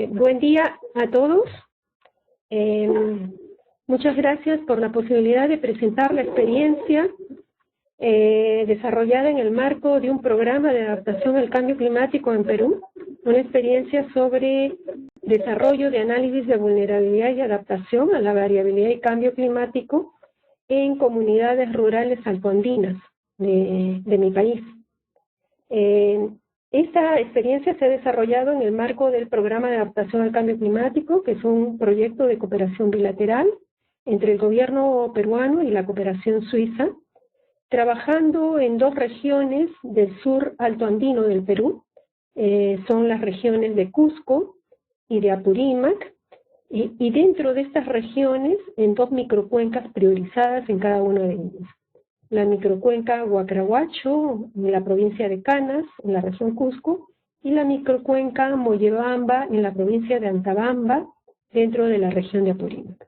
Buen día a todos. Muchas gracias por la posibilidad de presentar la experiencia desarrollada en el marco de un programa de adaptación al cambio climático en Perú, una experiencia sobre desarrollo de análisis de vulnerabilidad y adaptación a la variabilidad y cambio climático en comunidades rurales altoandinas de mi país. Esta experiencia se ha desarrollado en el marco del Programa de Adaptación al Cambio Climático, que es un proyecto de cooperación bilateral entre el gobierno peruano y la cooperación suiza, trabajando en dos regiones del sur altoandino del Perú. Son las regiones de Cusco y de Apurímac, y dentro de estas regiones en dos microcuencas priorizadas en cada una de ellas. La microcuenca Huacrahuacho, en la provincia de Canas, en la región Cusco, y la microcuenca Mollebamba, en la provincia de Antabamba, dentro de la región de Apurímac.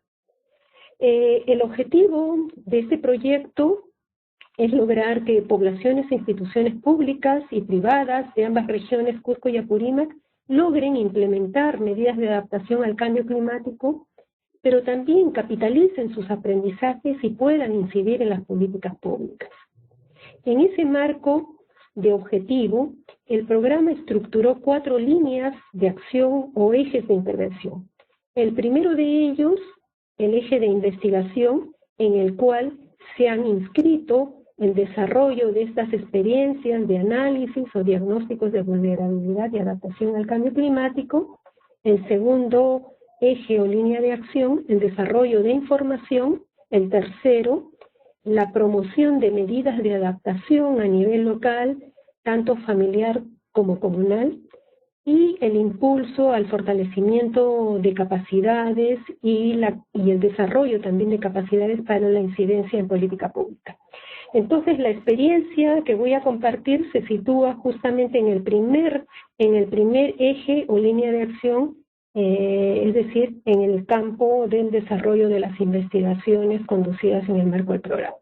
El objetivo de este proyecto es lograr que poblaciones e instituciones públicas y privadas de ambas regiones, Cusco y Apurímac, logren implementar medidas de adaptación al cambio climático, pero también capitalicen sus aprendizajes y puedan incidir en las políticas públicas. En ese marco de objetivo, el programa estructuró 4 líneas de acción o ejes de intervención. El primero de ellos, el eje de investigación, en el cual se han inscrito el desarrollo de estas experiencias de análisis o diagnósticos de vulnerabilidad y adaptación al cambio climático. El segundo eje o línea de acción, el desarrollo de información. El tercero, la promoción de medidas de adaptación a nivel local, tanto familiar como comunal, y el impulso al fortalecimiento de capacidades y el desarrollo también de capacidades para la incidencia en política pública. Entonces, la experiencia que voy a compartir se sitúa justamente en el primer eje o línea de acción, es decir, en el campo del desarrollo de las investigaciones conducidas en el marco del programa.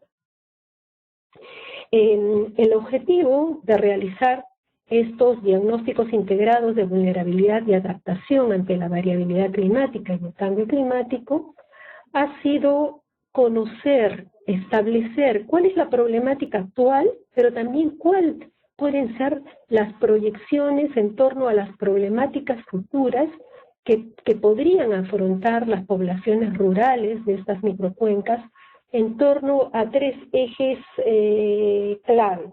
El objetivo de realizar estos diagnósticos integrados de vulnerabilidad y adaptación ante la variabilidad climática y el cambio climático ha sido conocer, establecer cuál es la problemática actual, pero también cuáles pueden ser las proyecciones en torno a las problemáticas futuras que podrían afrontar las poblaciones rurales de estas microcuencas en torno a 3 ejes clave: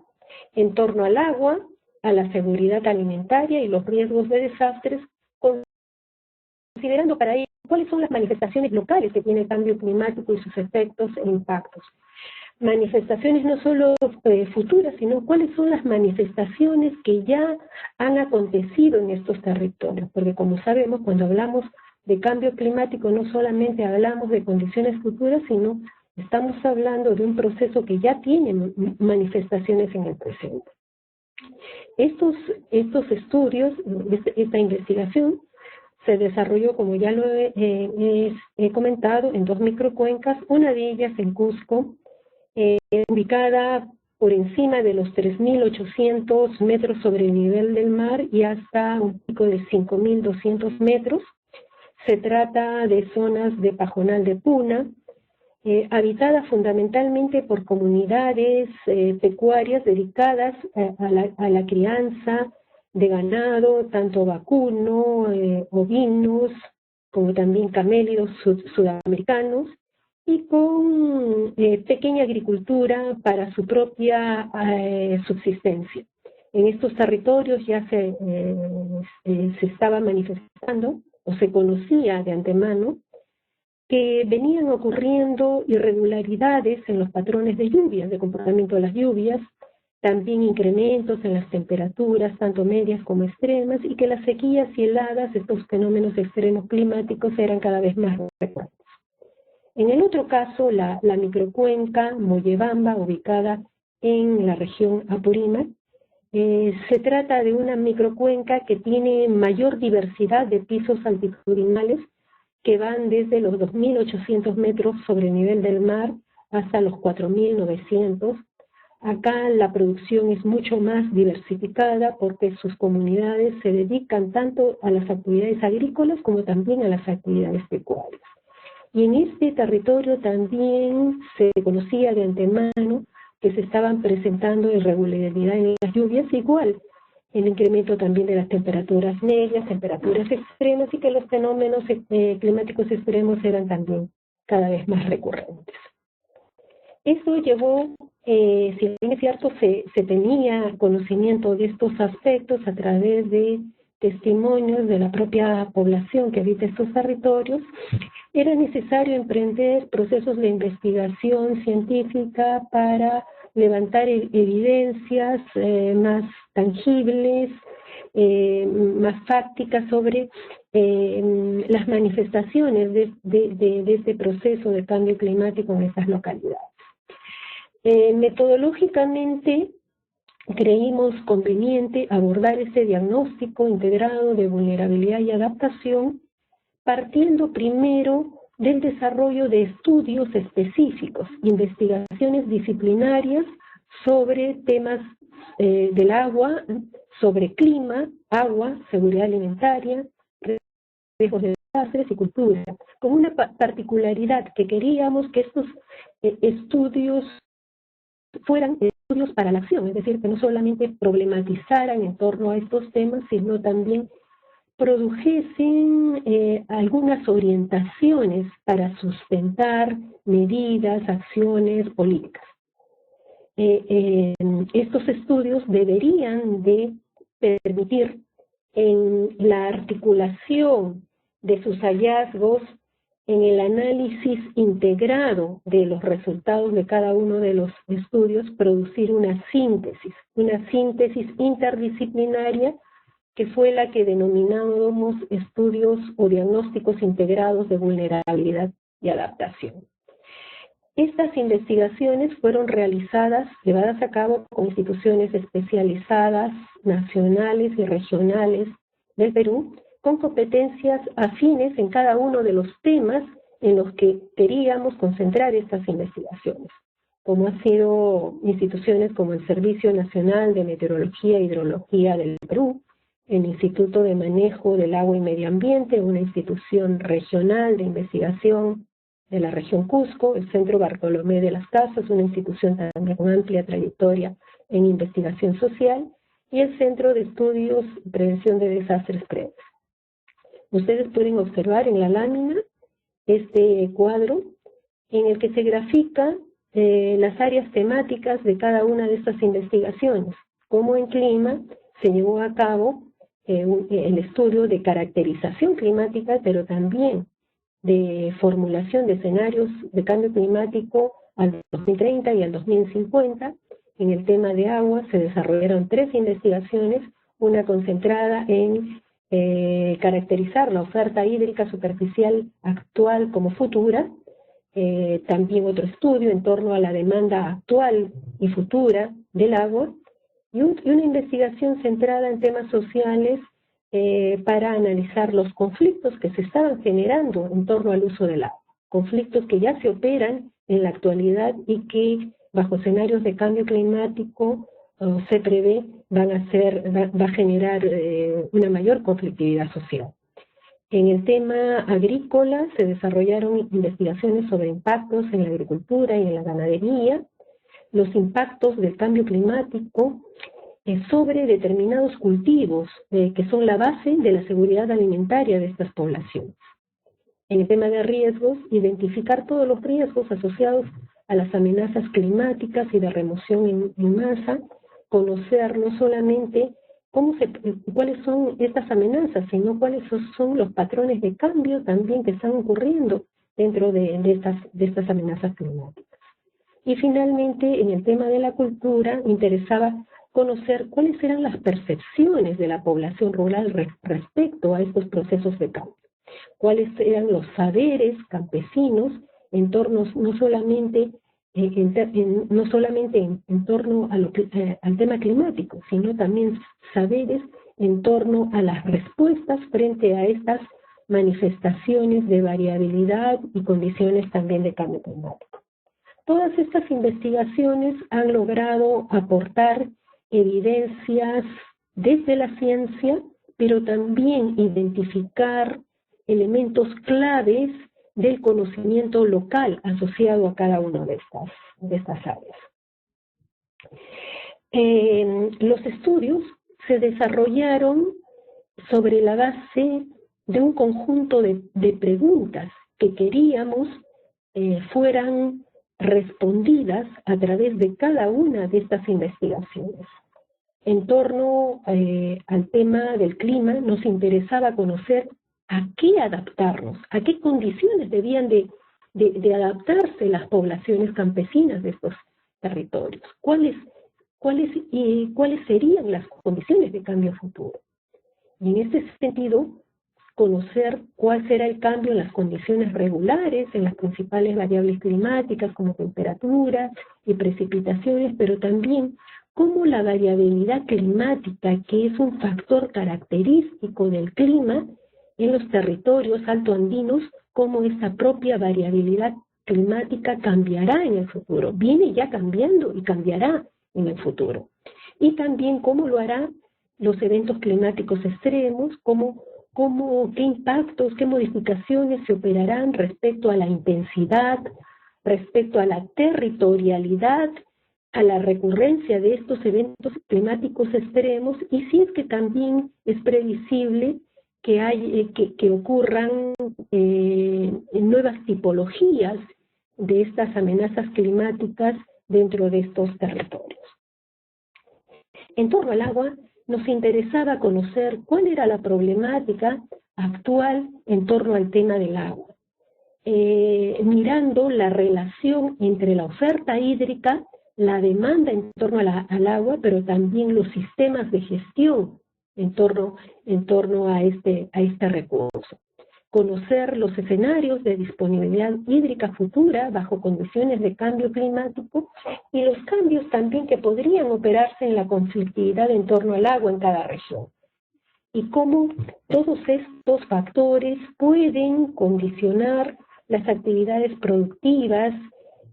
en torno al agua, a la seguridad alimentaria y los riesgos de desastres, considerando para ello cuáles son las manifestaciones locales que tiene el cambio climático y sus efectos e impactos. Manifestaciones no solo futuras, sino cuáles son las manifestaciones que ya han acontecido en estos territorios, porque como sabemos, cuando hablamos de cambio climático no solamente hablamos de condiciones futuras, sino estamos hablando de un proceso que ya tiene manifestaciones en el presente. Estos estudios, esta investigación, se desarrolló, como ya lo he comentado, en 2 microcuencas, una de ellas en Cusco, ubicada por encima de los 3.800 metros sobre el nivel del mar y hasta un pico de 5.200 metros. Se trata de zonas de pajonal de puna, habitada fundamentalmente por comunidades pecuarias dedicadas a la crianza de ganado, tanto vacuno, ovinos, como también camélidos sudamericanos, y con pequeña agricultura para su propia subsistencia. En estos territorios ya se estaba manifestando, o se conocía de antemano, que venían ocurriendo irregularidades en los patrones de lluvias, de comportamiento de las lluvias, también incrementos en las temperaturas, tanto medias como extremas, y que las sequías y heladas, estos fenómenos extremos climáticos, eran cada vez más frecuentes. En el otro caso, la microcuenca Mollebamba, ubicada en la región Apurímac, se trata de una microcuenca que tiene mayor diversidad de pisos altitudinales, que van desde los 2.800 metros sobre el nivel del mar hasta los 4.900, Acá la producción es mucho más diversificada porque sus comunidades se dedican tanto a las actividades agrícolas como también a las actividades pecuarias. Y en este territorio también se conocía de antemano que se estaban presentando irregularidades en las lluvias, igual el incremento también de las temperaturas medias, temperaturas extremas, y que los fenómenos climáticos extremos eran también cada vez más recurrentes. Eso llevó, si bien es cierto, se tenía conocimiento de estos aspectos a través de testimonios de la propia población que habita estos territorios, era necesario emprender procesos de investigación científica para levantar evidencias más tangibles, más fácticas sobre las manifestaciones de este proceso de cambio climático en estas localidades. Metodológicamente, creímos conveniente abordar este diagnóstico integrado de vulnerabilidad y adaptación, partiendo primero del desarrollo de estudios específicos, investigaciones disciplinarias sobre temas del agua, sobre clima, agua, seguridad alimentaria, riesgos de desastres y cultura, con una particularidad que queríamos que estos estudios fueran estudios para la acción, es decir, que no solamente problematizaran en torno a estos temas, sino también produjesen algunas orientaciones para sustentar medidas, acciones, políticas. Estos estudios deberían de permitir en la articulación de sus hallazgos, en el análisis integrado de los resultados de cada uno de los estudios, producir una síntesis interdisciplinaria, que fue la que denominamos estudios o diagnósticos integrados de vulnerabilidad y adaptación. Estas investigaciones fueron llevadas a cabo con instituciones especializadas, nacionales y regionales del Perú, con competencias afines en cada uno de los temas en los que queríamos concentrar estas investigaciones, como han sido instituciones como el Servicio Nacional de Meteorología e Hidrología del Perú, el Instituto de Manejo del Agua y Medio Ambiente, una institución regional de investigación de la región Cusco, el Centro Bartolomé de las Casas, una institución también con amplia trayectoria en investigación social, y el Centro de Estudios y Prevención de Desastres Previos. Ustedes pueden observar en la lámina este cuadro en el que se grafica las áreas temáticas de cada una de estas investigaciones. Como en clima se llevó a cabo el estudio de caracterización climática, pero también de formulación de escenarios de cambio climático al 2030 y al 2050. En el tema de agua se desarrollaron 3 investigaciones, una concentrada en caracterizar la oferta hídrica superficial actual como futura, también otro estudio en torno a la demanda actual y futura del agua, y una investigación centrada en temas sociales para analizar los conflictos que se estaban generando en torno al uso del agua, conflictos que ya se operan en la actualidad y que bajo escenarios de cambio climático se prevé va a generar una mayor conflictividad social. En el tema agrícola se desarrollaron investigaciones sobre impactos en la agricultura y en la ganadería, los impactos del cambio climático sobre determinados cultivos que son la base de la seguridad alimentaria de estas poblaciones. En el tema de riesgos, identificar todos los riesgos asociados a las amenazas climáticas y de remoción en masa, conocer no solamente cuáles son estas amenazas, sino cuáles son los patrones de cambio también que están ocurriendo dentro de estas amenazas climáticas. Y finalmente, en el tema de la cultura, interesaba conocer cuáles eran las percepciones de la población rural respecto a estos procesos de cambio, cuáles eran los saberes campesinos en torno no solamente en torno al tema climático, sino también saberes en torno a las respuestas frente a estas manifestaciones de variabilidad y condiciones también de cambio climático. Todas estas investigaciones han logrado aportar evidencias desde la ciencia, pero también identificar elementos claves del conocimiento local asociado a cada una de estas áreas. Los estudios se desarrollaron sobre la base de un conjunto de preguntas que queríamos fueran respondidas a través de cada una de estas investigaciones. En torno al tema del clima, nos interesaba conocer a qué adaptarnos, a qué condiciones debían de adaptarse las poblaciones campesinas de estos territorios, cuáles serían las condiciones de cambio futuro. Y en este sentido, conocer cuál será el cambio en las condiciones regulares, en las principales variables climáticas como temperaturas y precipitaciones, pero también cómo la variabilidad climática, que es un factor característico del clima en los territorios altoandinos, cómo esa propia variabilidad climática cambiará en el futuro. Viene ya cambiando y cambiará en el futuro. Y también cómo lo hará los eventos climáticos extremos, qué impactos, qué modificaciones se operarán respecto a la intensidad, respecto a la territorialidad, a la recurrencia de estos eventos climáticos extremos, y si es que también es previsible que ocurran nuevas tipologías de estas amenazas climáticas dentro de estos territorios. En torno al agua, nos interesaba conocer cuál era la problemática actual en torno al tema del agua, mirando la relación entre la oferta hídrica, la demanda en torno al agua, pero también los sistemas de gestión en torno a este recurso. Conocer los escenarios de disponibilidad hídrica futura bajo condiciones de cambio climático y los cambios también que podrían operarse en la conflictividad en torno al agua en cada región. Y cómo todos estos factores pueden condicionar las actividades productivas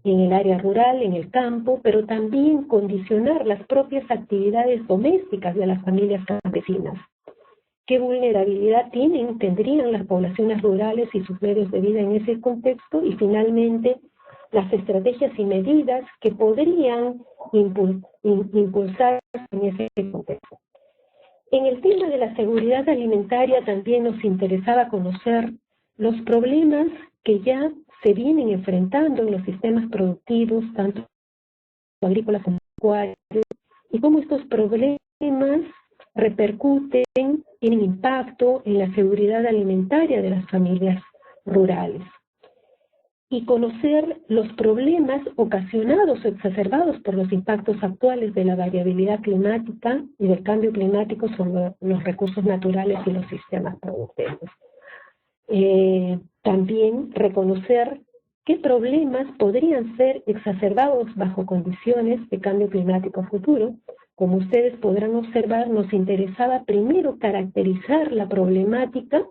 en el área rural, en el campo, pero también condicionar las propias actividades domésticas de las familias campesinas. ¿Qué vulnerabilidad tendrían las poblaciones rurales y sus medios de vida en ese contexto? Y finalmente, las estrategias y medidas que podrían impulsar en ese contexto. En el tema de la seguridad alimentaria también nos interesaba conocer los problemas que ya se vienen enfrentando en los sistemas productivos, tanto agrícolas como pecuarios, y cómo estos problemas repercuten, tienen impacto en la seguridad alimentaria de las familias rurales. Y conocer los problemas ocasionados o exacerbados por los impactos actuales de la variabilidad climática y del cambio climático sobre los recursos naturales y los sistemas productivos. También reconocer qué problemas podrían ser exacerbados bajo condiciones de cambio climático futuro. Como ustedes podrán observar, nos interesaba primero caracterizar la problemática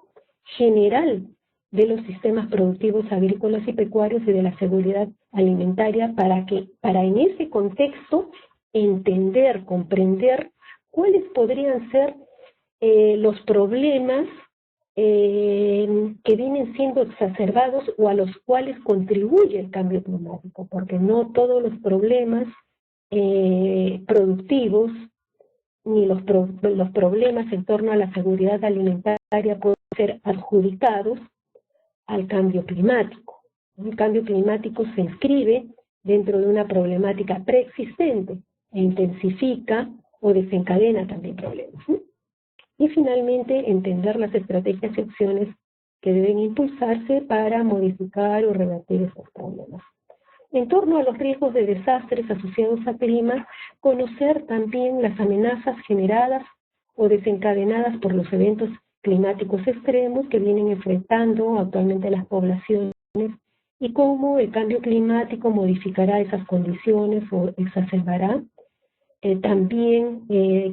general de los sistemas productivos agrícolas y pecuarios y de la seguridad alimentaria para en ese contexto entender, comprender cuáles podrían ser los problemas que vienen siendo exacerbados o a los cuales contribuye el cambio climático, porque no todos los problemas productivos ni los problemas en torno a la seguridad alimentaria pueden ser adjudicados al cambio climático. El cambio climático se inscribe dentro de una problemática preexistente e intensifica o desencadena también problemas. Y finalmente, entender las estrategias y acciones que deben impulsarse para modificar o revertir esos problemas. En torno a los riesgos de desastres asociados al clima, conocer también las amenazas generadas o desencadenadas por los eventos climáticos extremos que vienen enfrentando actualmente las poblaciones y cómo el cambio climático modificará esas condiciones o exacerbará. También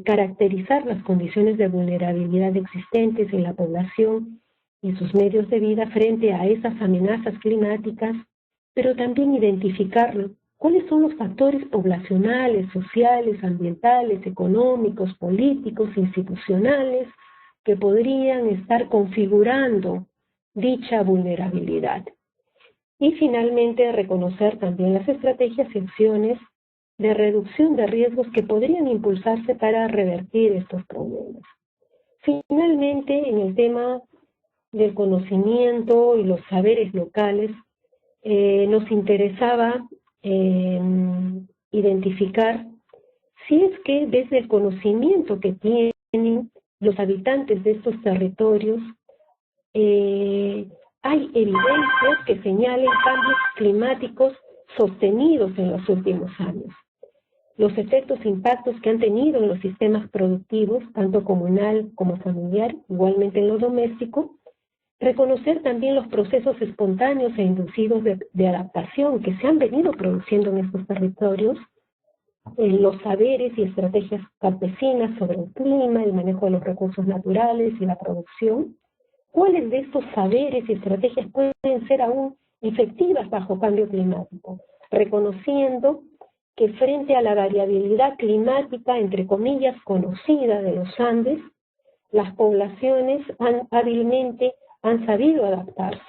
caracterizar las condiciones de vulnerabilidad existentes en la población y sus medios de vida frente a esas amenazas climáticas, pero también identificar ¿Cuáles son los factores poblacionales, sociales, ambientales, económicos, políticos, institucionales que podrían estar configurando dicha vulnerabilidad? Y finalmente, reconocer también las estrategias y acciones de reducción de riesgos que podrían impulsarse para revertir estos problemas. Finalmente, en el tema del conocimiento y los saberes locales, nos interesaba identificar si es que desde el conocimiento que tienen los habitantes de estos territorios hay evidencias que señalen cambios climáticos sostenidos en los últimos años. Los efectos e impactos que han tenido en los sistemas productivos, tanto comunal como familiar, igualmente en lo doméstico. Reconocer también los procesos espontáneos e inducidos de adaptación que se han venido produciendo en estos territorios, los saberes y estrategias campesinas sobre el clima, el manejo de los recursos naturales y la producción. ¿Cuáles de estos saberes y estrategias pueden ser aún efectivas bajo cambio climático? Reconociendo que frente a la variabilidad climática, entre comillas, conocida de los Andes, las poblaciones hábilmente han sabido adaptarse.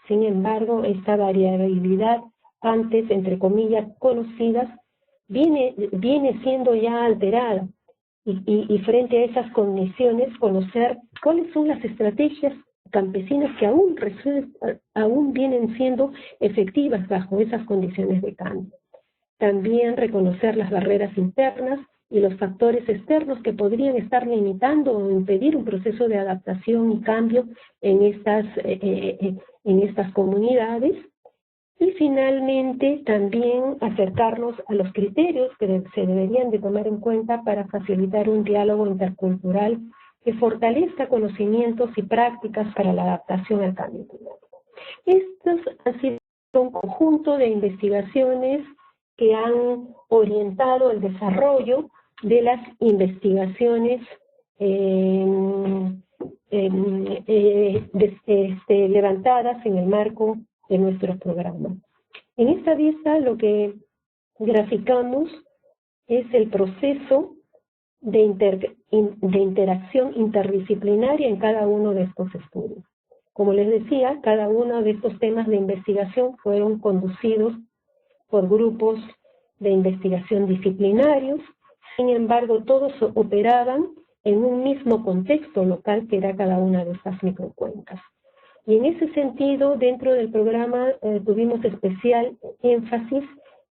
Sin embargo, esta variabilidad antes, entre comillas, conocidas, viene siendo ya alterada. Y frente a esas condiciones, conocer cuáles son las estrategias campesinas que aún vienen siendo efectivas bajo esas condiciones de cambio. También reconocer las barreras internas y los factores externos que podrían estar limitando o impedir un proceso de adaptación y cambio en estas comunidades. Y finalmente también acercarnos a los criterios que se deberían de tomar en cuenta para facilitar un diálogo intercultural que fortalezca conocimientos y prácticas para la adaptación al cambio climático. Estos han sido un conjunto de investigaciones que han orientado el desarrollo de las investigaciones levantadas en el marco de nuestros programas. En esta vista lo que graficamos es el proceso de interacción interdisciplinaria en cada uno de estos estudios. Como les decía, cada uno de estos temas de investigación fueron conducidos por grupos de investigación disciplinarios. Sin embargo, todos operaban en un mismo contexto local que era cada una de estas microcuencas. Y en ese sentido, dentro del programa tuvimos especial énfasis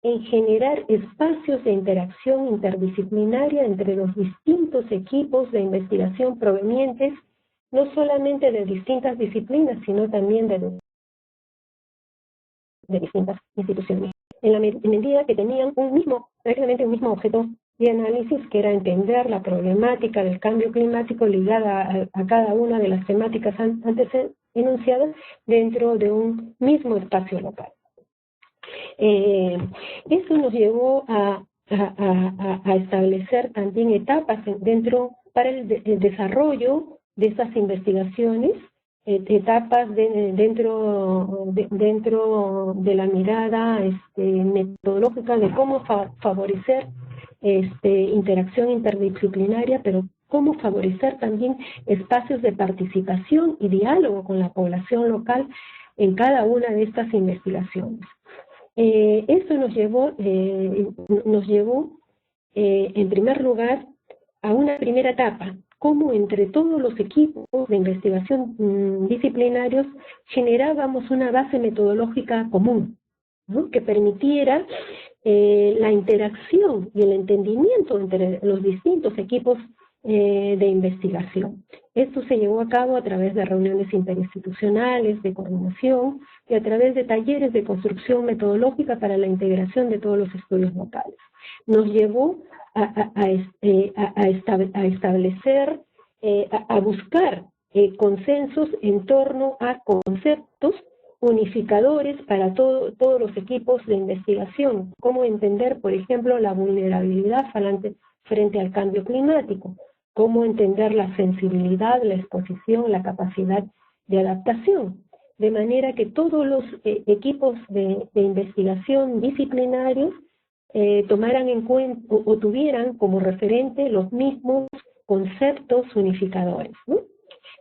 en generar espacios de interacción interdisciplinaria entre los distintos equipos de investigación provenientes no solamente de distintas disciplinas, sino también de distintas instituciones, en la medida que tenían prácticamente un mismo objeto de análisis, que era entender la problemática del cambio climático ligada a cada una de las temáticas antes enunciadas dentro de un mismo espacio local. Eso nos llevó a establecer también etapas para el desarrollo de estas investigaciones, etapas dentro de la mirada metodológica de cómo favorecer interacción interdisciplinaria, pero cómo favorecer también espacios de participación y diálogo con la población local en cada una de estas investigaciones. Esto nos llevó en primer lugar a una primera etapa, cómo entre todos los equipos de investigación disciplinarios generábamos una base metodológica común, ¿no?, que permitiera la interacción y el entendimiento entre los distintos equipos de investigación. Esto se llevó a cabo a través de reuniones interinstitucionales, de coordinación y a través de talleres de construcción metodológica para la integración de todos los estudios locales. Nos llevó a establecer, a buscar consensos en torno a conceptos unificadores para todos los equipos de investigación. Cómo entender, por ejemplo, la vulnerabilidad frente al cambio climático. Cómo entender la sensibilidad, la exposición, la capacidad de adaptación. De manera que todos los equipos de investigación disciplinarios tomaran en cuenta o tuvieran como referente los mismos conceptos unificadores, ¿no?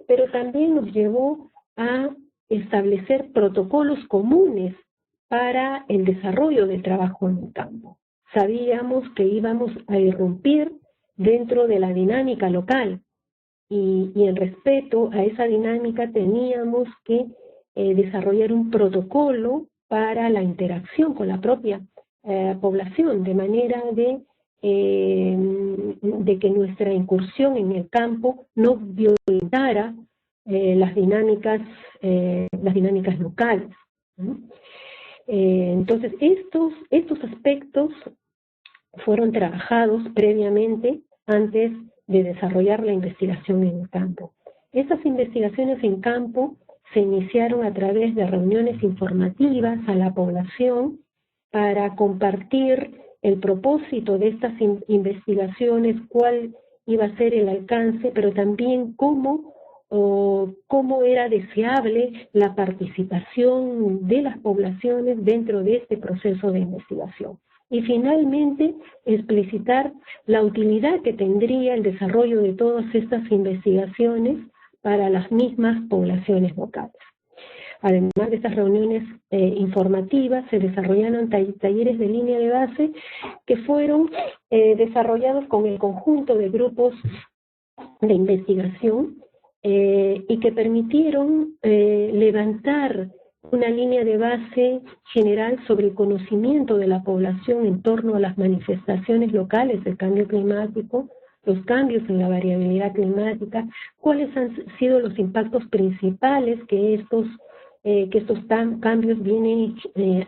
Pero también nos llevó a establecer protocolos comunes para el desarrollo del trabajo en el campo. Sabíamos que íbamos a irrumpir dentro de la dinámica local y en respeto a esa dinámica teníamos que desarrollar un protocolo para la interacción con la propia población, de manera de que nuestra incursión en el campo no violentara las dinámicas locales, ¿no? Entonces, estos aspectos fueron trabajados previamente antes de desarrollar la investigación en el campo. Estas investigaciones en campo se iniciaron a través de reuniones informativas a la población para compartir el propósito de estas investigaciones, cuál iba a ser el alcance, pero también cómo era deseable la participación de las poblaciones dentro de este proceso de investigación. Y finalmente, explicitar la utilidad que tendría el desarrollo de todas estas investigaciones para las mismas poblaciones locales. Además de estas reuniones informativas, se desarrollaron talleres de línea de base que fueron desarrollados con el conjunto de grupos de investigación y que permitieron levantar una línea de base general sobre el conocimiento de la población en torno a las manifestaciones locales del cambio climático, los cambios en la variabilidad climática, cuáles han sido los impactos principales que estos cambios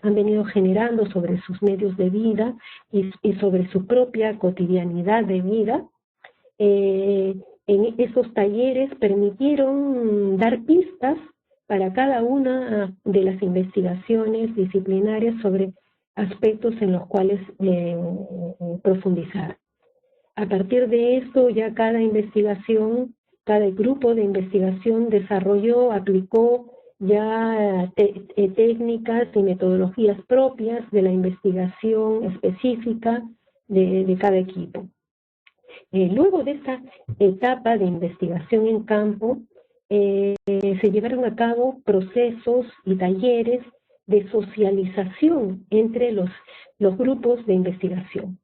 han venido generando sobre sus medios de vida y sobre su propia cotidianidad de vida. En esos talleres permitieron dar pistas para cada una de las investigaciones disciplinarias sobre aspectos en los cuales profundizar. A partir de esto, ya cada grupo de investigación aplicó ya técnicas y metodologías propias de la investigación específica de cada equipo. Luego de esta etapa de investigación en campo, se llevaron a cabo procesos y talleres de socialización entre los grupos de investigación,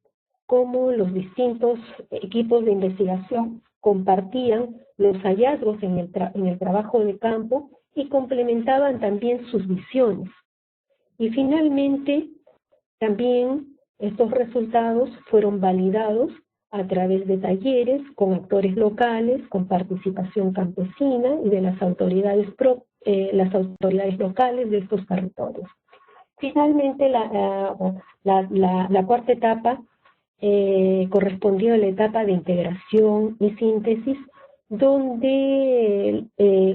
cómo los distintos equipos de investigación compartían los hallazgos en el trabajo de campo y complementaban también sus visiones. Y finalmente, también estos resultados fueron validados a través de talleres con actores locales, con participación campesina y de las autoridades locales de estos territorios. Finalmente, la cuarta etapa correspondió a la etapa de integración y síntesis, donde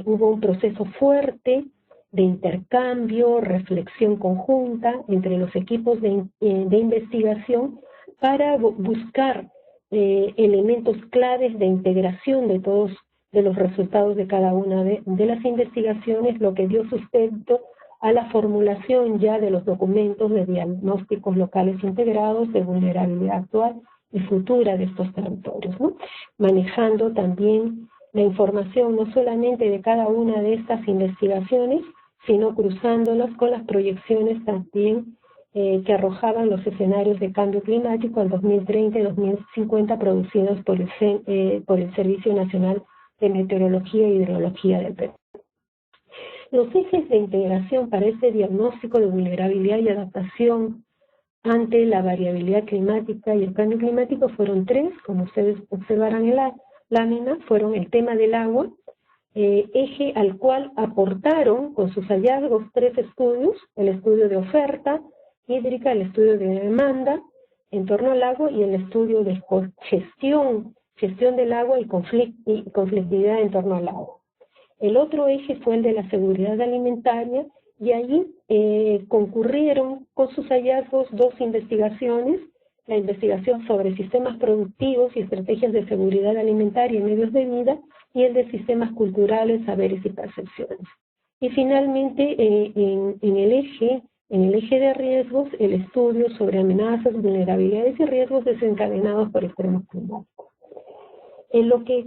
hubo un proceso fuerte de intercambio, reflexión conjunta entre los equipos de investigación para buscar elementos claves de integración de todos los resultados de cada una de las investigaciones, lo que dio sustento a la formulación ya de los documentos de diagnósticos locales integrados de vulnerabilidad actual y futura de estos territorios, ¿no? Manejando también la información no solamente de cada una de estas investigaciones, sino cruzándolas con las proyecciones también que arrojaban los escenarios de cambio climático al 2030 y 2050 producidos por el Servicio Nacional de Meteorología y Hidrología del Perú. Los ejes de integración para este diagnóstico de vulnerabilidad y adaptación ante la variabilidad climática y el cambio climático fueron tres, como ustedes observarán en la lámina. Fueron el tema del agua, eje al cual aportaron con sus hallazgos tres estudios: el estudio de oferta hídrica, el estudio de demanda en torno al agua y el estudio de gestión del agua y conflictividad en torno al agua. El otro eje fue el de la seguridad alimentaria, y allí concurrieron con sus hallazgos dos investigaciones: la investigación sobre sistemas productivos y estrategias de seguridad alimentaria y medios de vida, y el de sistemas culturales, saberes y percepciones. Y finalmente, en el eje en el eje de riesgos el estudio sobre amenazas, vulnerabilidades y riesgos desencadenados por extremos climáticos. Lo que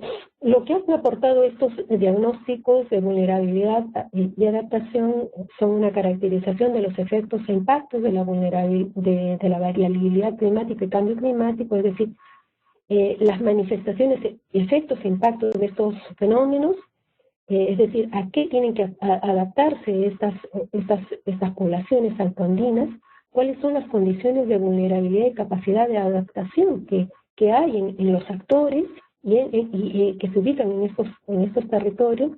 han aportado estos diagnósticos de vulnerabilidad y adaptación son una caracterización de los efectos e impactos de la de la variabilidad climática y cambio climático, es decir, las manifestaciones, efectos e impactos de estos fenómenos, es decir, a qué tienen que adaptarse estas poblaciones altoandinas, cuáles son las condiciones de vulnerabilidad y capacidad de adaptación que hay en los actores y que se ubican en estos territorios,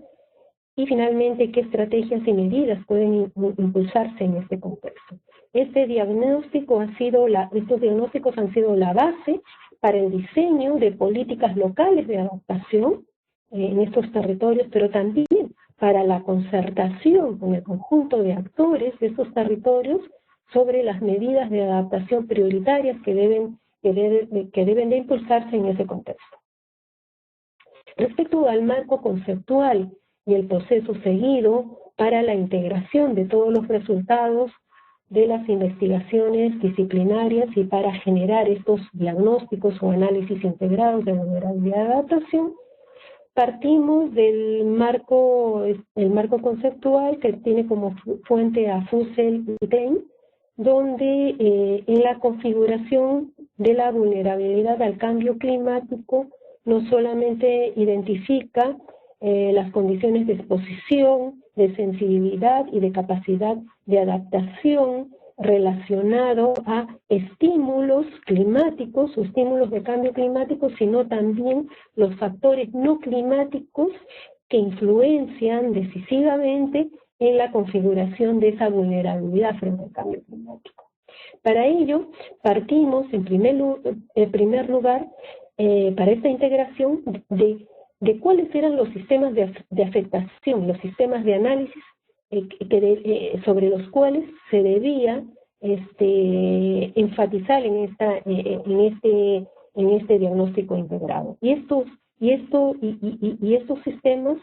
y finalmente qué estrategias y medidas pueden impulsarse en este contexto. Estos diagnósticos han sido la base para el diseño de políticas locales de adaptación en estos territorios, pero también para la concertación con el conjunto de actores de estos territorios sobre las medidas de adaptación prioritarias que deben de impulsarse en ese contexto. Respecto al marco conceptual y el proceso seguido para la integración de todos los resultados de las investigaciones disciplinarias y para generar estos diagnósticos o análisis integrados de vulnerabilidad y adaptación, partimos del marco conceptual que tiene como fuente a Fussell y Klein, donde en la configuración de la vulnerabilidad al cambio climático no solamente identifica las condiciones de exposición, de sensibilidad y de capacidad de adaptación relacionado a estímulos climáticos o estímulos de cambio climático, sino también los factores no climáticos que influencian decisivamente en la configuración de esa vulnerabilidad frente al cambio climático. Para ello, partimos en primer lugar para esta integración de cuáles eran los sistemas de afectación, los sistemas de análisis sobre los cuales se debía enfatizar en este diagnóstico integrado. Y estos sistemas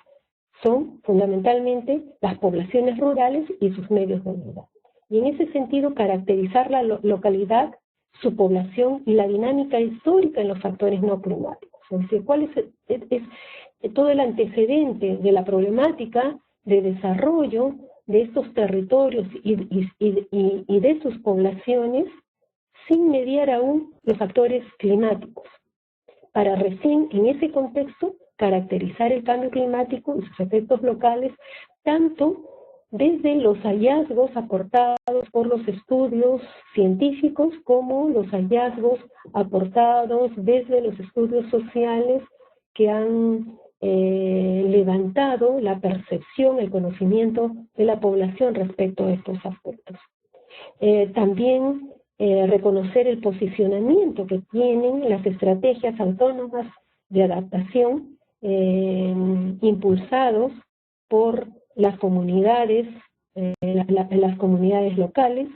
son fundamentalmente las poblaciones rurales y sus medios de vida. Y en ese sentido, caracterizar la localidad, su población y la dinámica histórica en los factores no climáticos. Es decir, cuál es todo el antecedente de la problemática de desarrollo de estos territorios y de sus poblaciones sin mediar aún los factores climáticos, para recién en ese contexto caracterizar el cambio climático y sus efectos locales, tanto desde los hallazgos aportados por los estudios científicos como los hallazgos aportados desde los estudios sociales que han levantado la percepción, el conocimiento de la población respecto a estos aspectos. También reconocer el posicionamiento que tienen las estrategias autónomas de adaptación impulsados por las comunidades, las comunidades locales,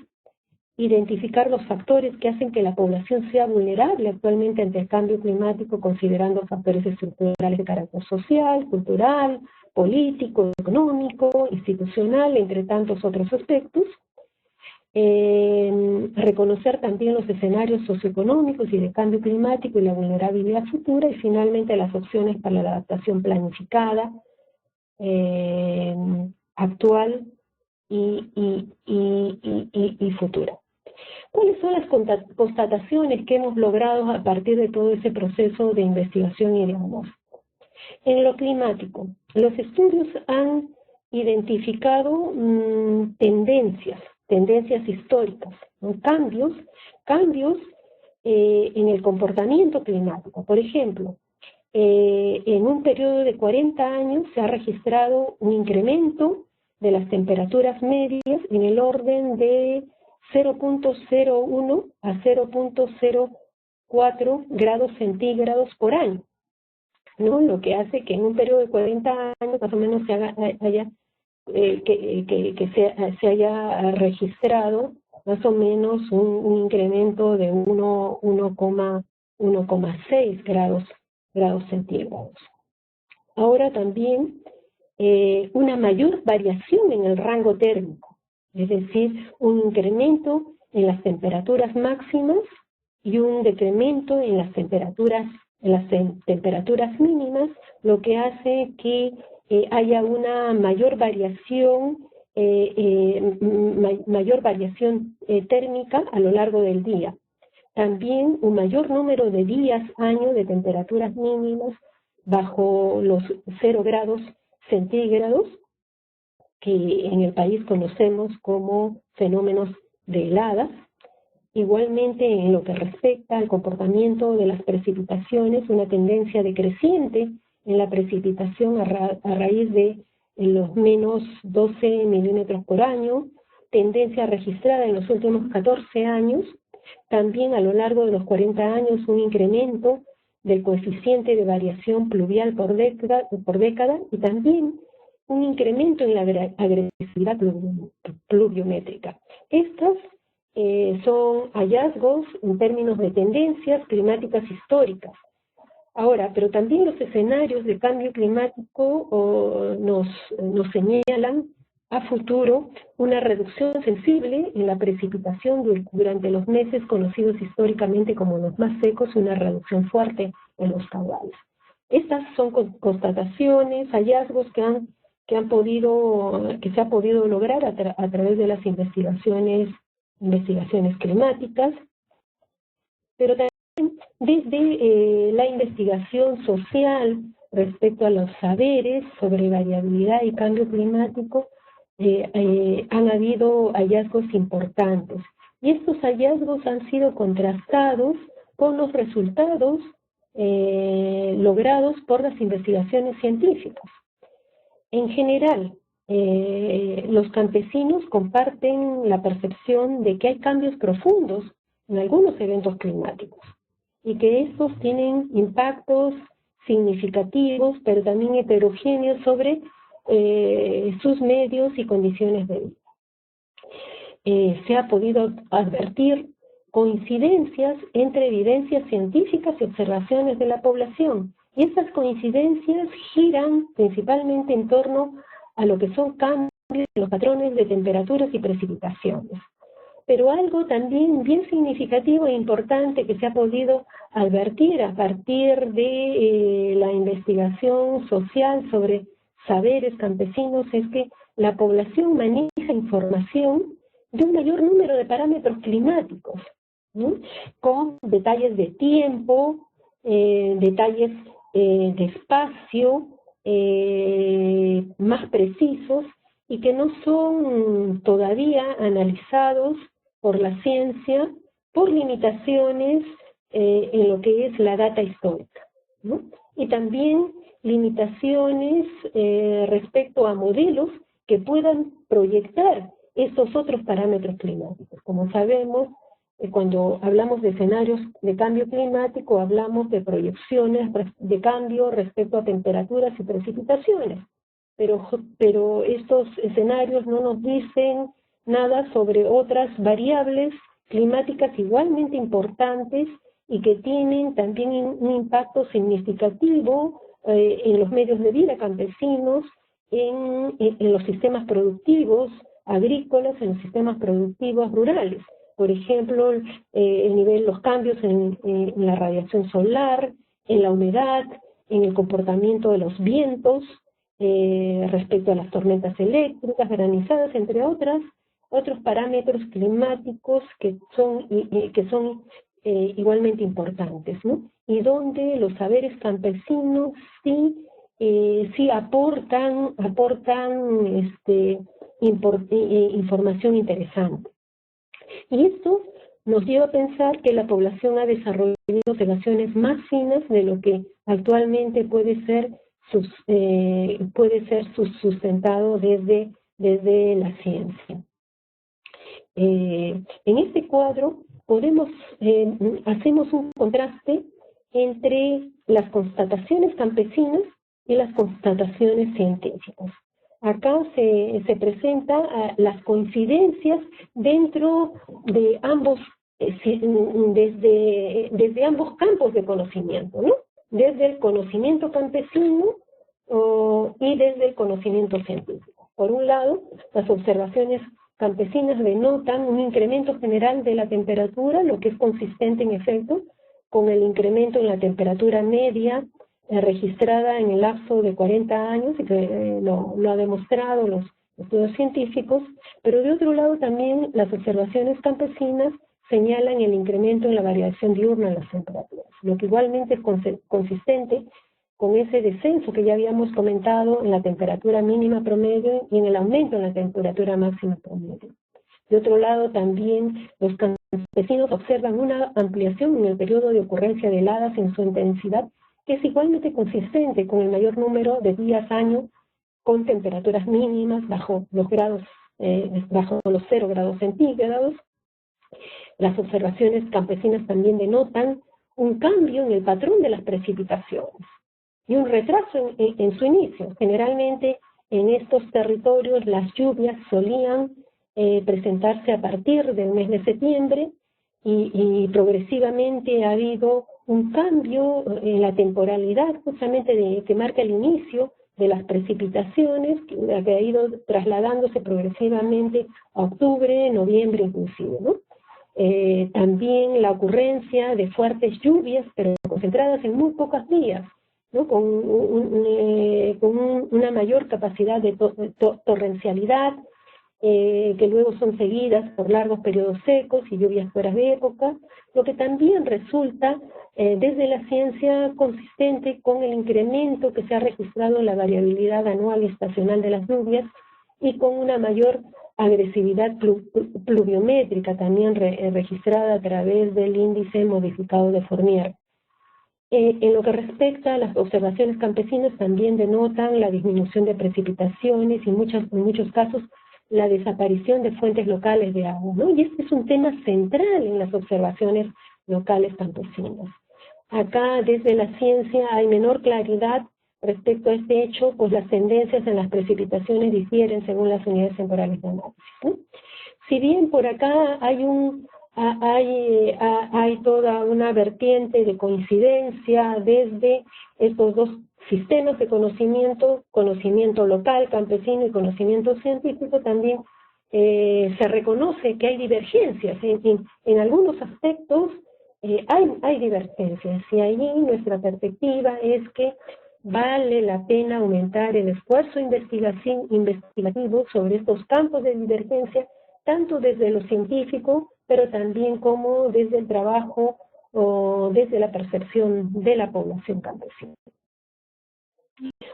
identificar los factores que hacen que la población sea vulnerable actualmente ante el cambio climático, considerando factores estructurales de carácter social, cultural, político, económico, institucional, entre tantos otros aspectos. Reconocer también los escenarios socioeconómicos y de cambio climático y la vulnerabilidad futura, y finalmente las opciones para la adaptación planificada, actual y futura. ¿Cuáles son las constataciones que hemos logrado a partir de todo ese proceso de investigación y diagnóstico? En lo climático, los estudios han identificado tendencias históricas, cambios en el comportamiento climático. Por ejemplo, en un periodo de 40 años se ha registrado un incremento de las temperaturas medias en el orden de 0.01 a 0.04 grados centígrados por año, ¿no? Lo que hace que en un periodo de 40 años más o menos se haya registrado más o menos un incremento de 1,6 grados centígrados. Ahora también una mayor variación en el rango térmico. es decir, un incremento en las temperaturas máximas y un decremento en las temperaturas mínimas, lo que hace que haya una mayor variación térmica a lo largo del día. También un mayor número de días año de temperaturas mínimas bajo los 0 grados centígrados, que en el país conocemos como fenómenos de heladas. Igualmente, en lo que respecta al comportamiento de las precipitaciones, una tendencia decreciente en la precipitación a raíz de los menos 12 milímetros por año, tendencia registrada en los últimos 14 años. También a lo largo de los 40 años un incremento del coeficiente de variación pluvial por década y también un incremento en la agresividad pluviométrica. Estos son hallazgos en términos de tendencias climáticas históricas. Ahora, pero también los escenarios de cambio climático nos señalan a futuro una reducción sensible en la precipitación durante los meses conocidos históricamente como los más secos, una reducción fuerte en los caudales. Estas son constataciones, hallazgos que se ha podido lograr a través de las investigaciones climáticas, pero también desde la investigación social respecto a los saberes sobre variabilidad y cambio climático, han habido hallazgos importantes. Y estos hallazgos han sido contrastados con los resultados logrados por las investigaciones científicas. En general, los campesinos comparten la percepción de que hay cambios profundos en algunos eventos climáticos y que estos tienen impactos significativos, pero también heterogéneos sobre sus medios y condiciones de vida. Se ha podido advertir coincidencias entre evidencias científicas y observaciones de la población, y estas coincidencias giran principalmente en torno a lo que son cambios en los patrones de temperaturas y precipitaciones. Pero algo también bien significativo e importante que se ha podido advertir a partir de la investigación social sobre saberes campesinos es que la población maneja información de un mayor número de parámetros climáticos, ¿no? Con detalles de tiempo, detalles de espacio más precisos y que no son todavía analizados por la ciencia por limitaciones en lo que es la data histórica, ¿no? Y también limitaciones respecto a modelos que puedan proyectar estos otros parámetros climáticos. Como sabemos, cuando hablamos de escenarios de cambio climático, hablamos de proyecciones de cambio respecto a temperaturas y precipitaciones. Pero estos escenarios no nos dicen nada sobre otras variables climáticas igualmente importantes y que tienen también un impacto significativo en los medios de vida campesinos, en los sistemas productivos agrícolas, en los sistemas productivos rurales. Por ejemplo, los cambios en la radiación solar, en la humedad, en el comportamiento de los vientos, respecto a las tormentas eléctricas, granizadas, entre otros parámetros climáticos que son igualmente importantes, ¿no? Y donde los saberes campesinos sí aportan información interesante. Y esto nos lleva a pensar que la población ha desarrollado observaciones más finas de lo que actualmente puede ser sustentado desde la ciencia. En este cuadro hacemos un contraste entre las constataciones campesinas y las constataciones científicas. Acá se presenta las coincidencias dentro de ambos, desde ambos campos de conocimiento, ¿no? Desde el conocimiento campesino y desde el conocimiento científico. Por un lado, las observaciones campesinas denotan un incremento general de la temperatura, lo que es consistente en efecto con el incremento en la temperatura media registrada en el lapso de 40 años, y que lo ha demostrado los estudios científicos, pero de otro lado también las observaciones campesinas señalan el incremento en la variación diurna en las temperaturas, lo que igualmente es consistente con ese descenso que ya habíamos comentado en la temperatura mínima promedio y en el aumento en la temperatura máxima promedio. De otro lado, también los campesinos observan una ampliación en el periodo de ocurrencia de heladas en su intensidad, que es igualmente consistente con el mayor número de días año con temperaturas mínimas bajo los 0 grados centígrados. Las observaciones campesinas también denotan un cambio en el patrón de las precipitaciones y un retraso en su inicio. Generalmente en estos territorios las lluvias solían presentarse a partir del mes de septiembre y progresivamente ha habido un cambio en la temporalidad justamente que marca el inicio de las precipitaciones, que ha ido trasladándose progresivamente a octubre, noviembre inclusive, ¿no? También la ocurrencia de fuertes lluvias, pero concentradas en muy pocos días, ¿no? Con una mayor capacidad de torrencialidad, que luego son seguidas por largos periodos secos y lluvias fuera de época, lo que también resulta desde la ciencia consistente con el incremento que se ha registrado en la variabilidad anual y estacional de las lluvias y con una mayor agresividad pluviométrica también registrada a través del índice modificado de Fournier. En lo que respecta a las observaciones campesinas, también denotan la disminución de precipitaciones y en muchos casos la desaparición de fuentes locales de agua, ¿no? Y este es un tema central en las observaciones locales campesinas. Acá, desde la ciencia, hay menor claridad respecto a este hecho, pues las tendencias en las precipitaciones difieren según las unidades temporales de análisis, ¿no? Si bien por acá hay toda una vertiente de coincidencia desde estos dos sistemas de conocimiento local, campesino y conocimiento científico, también se reconoce que hay divergencias. En algunos aspectos hay divergencias, y allí nuestra perspectiva es que vale la pena aumentar el esfuerzo investigativo sobre estos campos de divergencia, tanto desde lo científico, pero también como desde el trabajo o desde la percepción de la población campesina.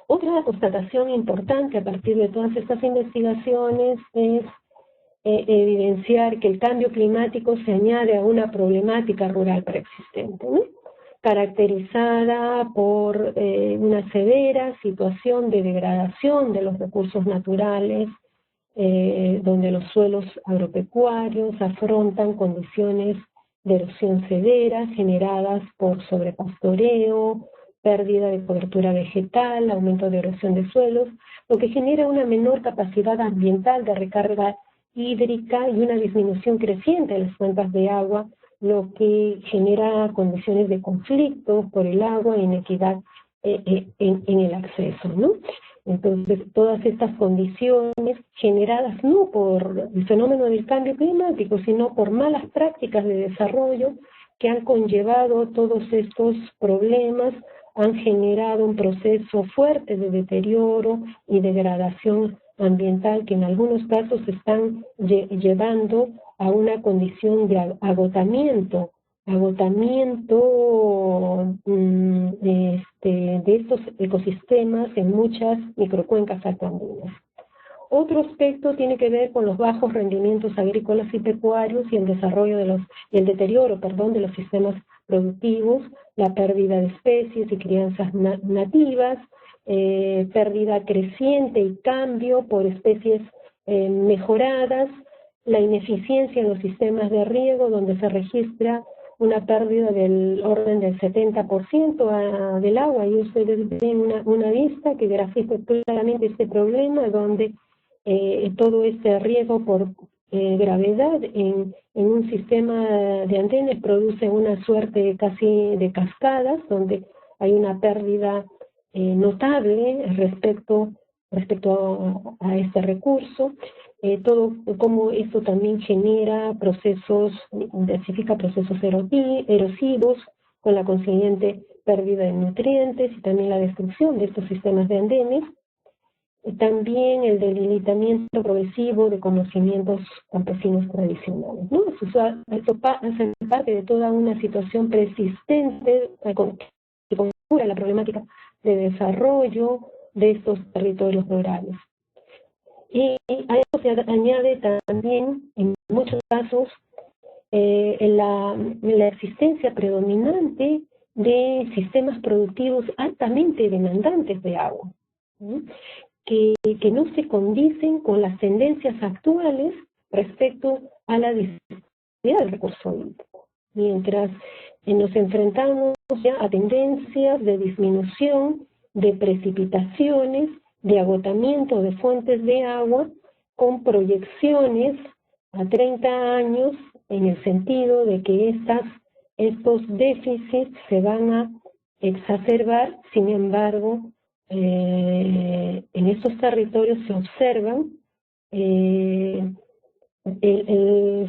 Otra constatación importante a partir de todas estas investigaciones es evidenciar que el cambio climático se añade a una problemática rural preexistente, ¿no? Caracterizada por una severa situación de degradación de los recursos naturales, donde los suelos agropecuarios afrontan condiciones de erosión severas generadas por sobrepastoreo, pérdida de cobertura vegetal, aumento de erosión de suelos, lo que genera una menor capacidad ambiental de recarga hídrica y una disminución creciente de las fuentes de agua, lo que genera condiciones de conflicto por el agua e inequidad en el acceso, ¿no? Entonces, todas estas condiciones generadas no por el fenómeno del cambio climático, sino por malas prácticas de desarrollo que han conllevado todos estos problemas, han generado un proceso fuerte de deterioro y degradación ambiental que en algunos casos están llevando a una condición de agotamiento de estos ecosistemas en muchas microcuencas altoandinas. Otro aspecto tiene que ver con los bajos rendimientos agrícolas y pecuarios y el deterioro de los sistemas productivos, la pérdida de especies y crianzas nativas, pérdida creciente y cambio por especies mejoradas, la ineficiencia en los sistemas de riego, donde se registra una pérdida del orden del 70% del agua, y ustedes ven una vista que grafica claramente este problema, donde todo este riego por gravedad en un sistema de andenes produce una suerte casi de cascadas, donde hay una pérdida notable respecto respecto a este recurso, todo cómo esto también genera procesos, intensifica procesos erosivos, con la consiguiente pérdida de nutrientes y también la destrucción de estos sistemas de andenes. También el debilitamiento progresivo de conocimientos campesinos tradicionales, ¿no? Eso hace parte de toda una situación persistente que configura la problemática de desarrollo de estos territorios rurales. Y a eso se añade también, en muchos casos, la existencia predominante de sistemas productivos altamente demandantes de agua, ¿sí? Que no se condicen con las tendencias actuales respecto a la disponibilidad del recurso hídrico. Mientras nos enfrentamos ya a tendencias de disminución de precipitaciones, de agotamiento de fuentes de agua, con proyecciones a 30 años, en el sentido de que estos déficits se van a exacerbar. Sin embargo, en estos territorios se observan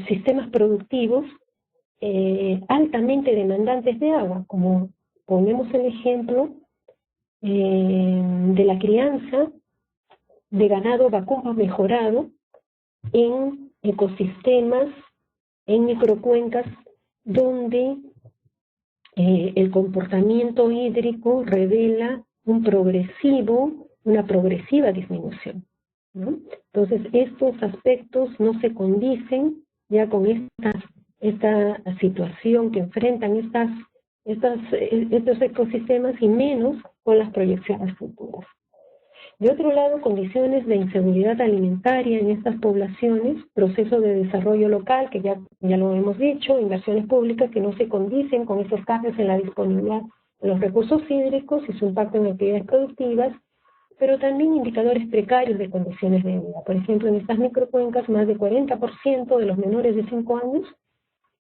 sistemas productivos altamente demandantes de agua, como ponemos el ejemplo de la crianza de ganado vacuno mejorado en ecosistemas, en microcuencas, donde el comportamiento hídrico revela una progresiva disminución, ¿no? Entonces, estos aspectos no se condicen ya con esta situación que enfrentan estos ecosistemas, y menos con las proyecciones futuras. De otro lado, condiciones de inseguridad alimentaria en estas poblaciones, procesos de desarrollo local, que ya lo hemos dicho, inversiones públicas que no se condicen con esos cambios en la disponibilidad de los recursos hídricos y su impacto en actividades productivas, pero también indicadores precarios de condiciones de vida. Por ejemplo, en estas microcuencas, más del 40% de los menores de 5 años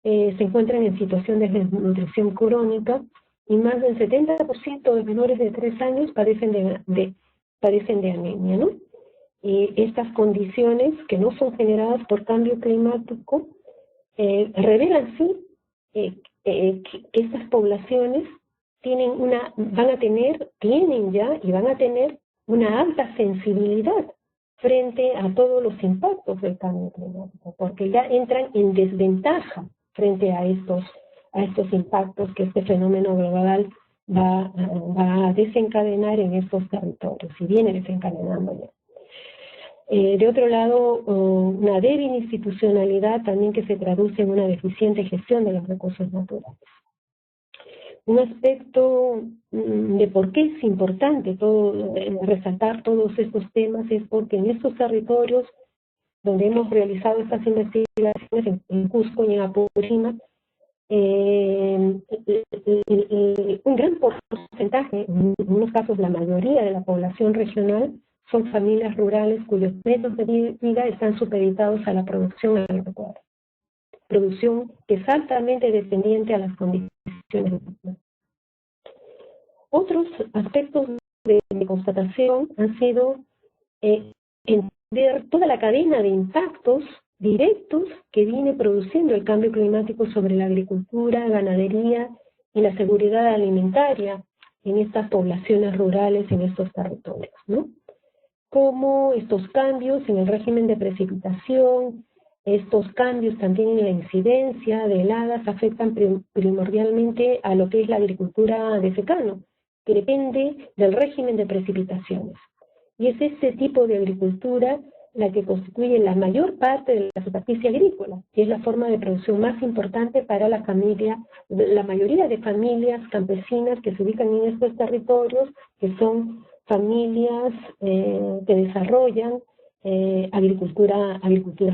se encuentran en situación de desnutrición crónica, y más del 70% de menores de 3 años padecen de anemia, ¿no? Estas condiciones, que no son generadas por cambio climático, revelan sí que estas poblaciones tienen ya y van a tener una alta sensibilidad frente a todos los impactos del cambio climático, porque ya entran en desventaja frente a estos impactos que este fenómeno global va a desencadenar en estos territorios, y viene desencadenando ya. De otro lado, una débil institucionalidad también, que se traduce en una deficiente gestión de los recursos naturales. Un aspecto de por qué es importante resaltar todos estos temas es porque en estos territorios donde hemos realizado estas investigaciones, en Cusco y en Apurímac, un gran porcentaje, en unos casos la mayoría de la población regional, son familias rurales cuyos métodos de vida están supeditados a la producción agropecuaria, producción que es altamente dependiente a las condiciones de vida. Otros aspectos de constatación han sido entender toda la cadena de impactos directos que viene produciendo el cambio climático sobre la agricultura, ganadería y la seguridad alimentaria en estas poblaciones rurales, en estos territorios, ¿no? Cómo estos cambios en el régimen de precipitación, estos cambios también en la incidencia de heladas afectan primordialmente a lo que es la agricultura de secano, que depende del régimen de precipitaciones. Y es este tipo de agricultura la que constituye la mayor parte de la superficie agrícola, que es la forma de producción más importante para la mayoría de familias campesinas que se ubican en estos territorios, que son familias que desarrollan agricultura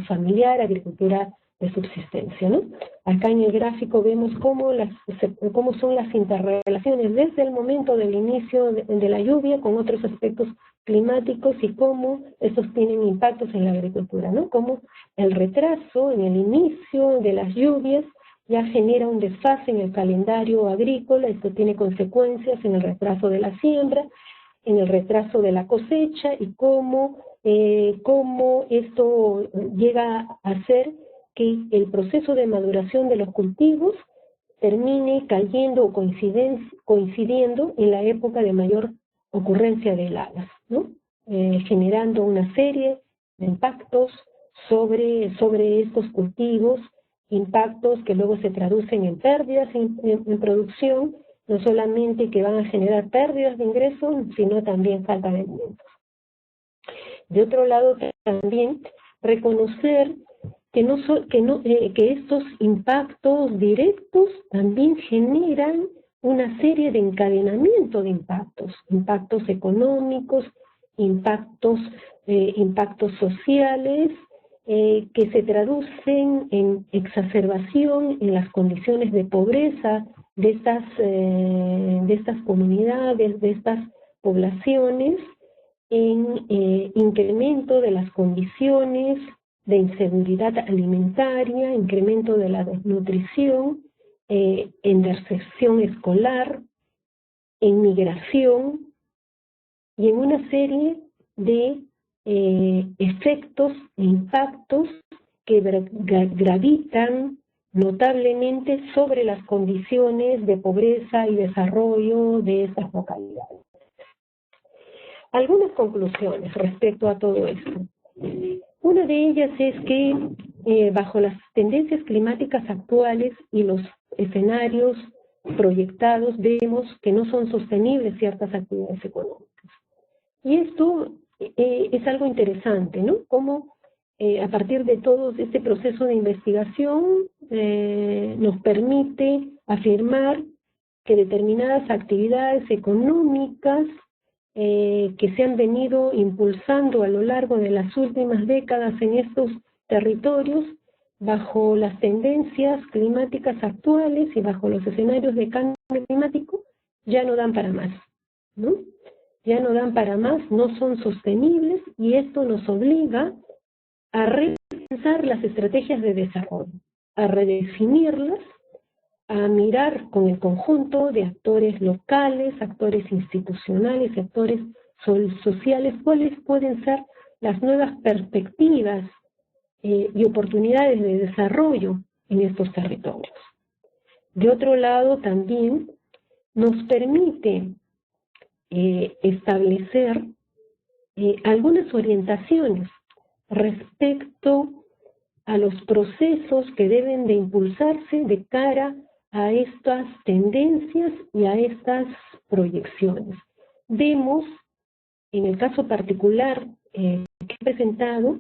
familiar, agricultura de subsistencia, ¿no? Acá en el gráfico vemos cómo son las interrelaciones desde el momento del inicio de la lluvia con otros aspectos climáticos, y cómo estos tienen impactos en la agricultura, ¿no? Cómo el retraso en el inicio de las lluvias ya genera un desfase en el calendario agrícola. Esto tiene consecuencias en el retraso de la siembra, en el retraso de la cosecha y cómo esto llega a hacer que el proceso de maduración de los cultivos termine cayendo o coincidiendo en la época de mayor ocurrencia de heladas, ¿no? Generando una serie de impactos sobre estos cultivos, impactos que luego se traducen en pérdidas en producción, no solamente que van a generar pérdidas de ingresos, sino también falta de alimentos. De otro lado, también reconocer que estos impactos directos también generan una serie de encadenamiento de impactos económicos, impactos sociales, que se traducen en exacerbación en las condiciones de pobreza de estas comunidades, de estas poblaciones, en incremento de las condiciones de inseguridad alimentaria, incremento de la desnutrición, en deserción escolar, en migración y en una serie de efectos e impactos que gravitan notablemente sobre las condiciones de pobreza y desarrollo de estas localidades. Algunas conclusiones respecto a todo esto. Una de ellas es que bajo las tendencias climáticas actuales y los escenarios proyectados vemos que no son sostenibles ciertas actividades económicas. Y esto es algo interesante, ¿no? Cómo a partir de todo este proceso de investigación nos permite afirmar que determinadas actividades económicas que se han venido impulsando a lo largo de las últimas décadas en estos territorios, bajo las tendencias climáticas actuales y bajo los escenarios de cambio climático, ya no dan para más, ¿no? Ya no dan para más, no son sostenibles, y esto nos obliga a repensar las estrategias de desarrollo, a redefinirlas, a mirar con el conjunto de actores locales, actores institucionales y actores sociales cuáles pueden ser las nuevas perspectivas y oportunidades de desarrollo en estos territorios. De otro lado, también nos permite establecer algunas orientaciones respecto a los procesos que deben de impulsarse de cara a estas tendencias y a estas proyecciones. Vemos, en el caso particular que he presentado,